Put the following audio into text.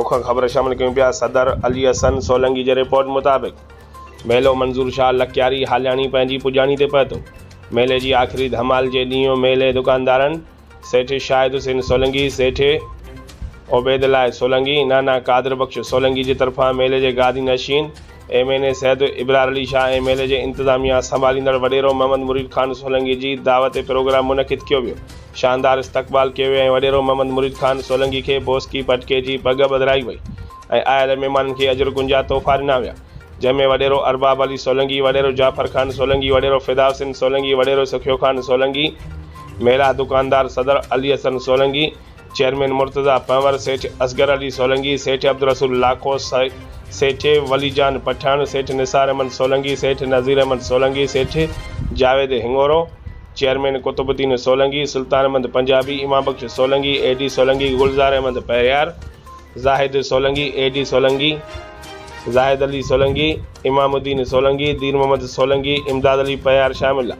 प्रमुख ख़बर शामिल कयूं पिया। सदर अली हसन सोलंकी जे रिपोर्ट मुताबिक़ मेलो मंज़ूर शाह लखयारी हालियाणी पंहिंजी पुॼाणी ते पहुतो। मेले जी आख़िरी धमाल जे ॾींहुं मेले दुकानदारनि सेठ शाहिद हुसैन सोलंकी, सेठ उबैदुल्लाह सोलंकी, नाना कादिर बख्श सोलंकी जी तरफ़ां मेले जे गादी नशीन MNA सैयद इबरार अली शाह ऐं मेले जे इंतज़ामिया संभालींदड़ वॾेरो मोहम्मद मुरीद ख़ान सोलंकी जी दावत प्रोग्राम मुनक़िद कयो वियो। शानदार इस्तक़बाल कयो वियो ऐं वॾेरो मोहम्मद मुरीद ख़ान सोलंकी खे बोस्की पटके जी पग ॿधाई वई ऐं आयल महिमाननि खे अजर गुंजा तोहफ़ा ॾिना विया, जंहिंमें वॾेरो अरबाब अली सोलंकी, वॾेरो जाफ़र ख़ान सोलंकी, वॾेरो फिदा हुसैन सोलंकी, वॾेरो सखियो ख़ान सोलंकी, मेला दुकानदार सदर अली हसन सोलंकी, चेयरमैन मुर्तज़ा पंवर, सेठ असगर अली सोलंकी, सेठ अब्दुल रसूल लाखो, सेठ वलीजान पठान, सेठ निसार अहमद सोलंकी, सेठ नज़ीर अहमद सोलंकी, सेठ जावेद हिंगोरो, चेयरमैन कुतुबुद्दीन सोलंकी, सुल्तान अहमद पंजाबी, इमाम बख्श सोलंकी, AD सोलंकी, गुलज़ार अहमद पहिरियार, ज़ाहिद सोलंकी, AD सोलंकी, ज़ाहिद अली सोलंकी, इमामुद्दीन सोलंकी, दीन मोहम्मद सोलंकी, इमदाद अली पहिरियार शामिल।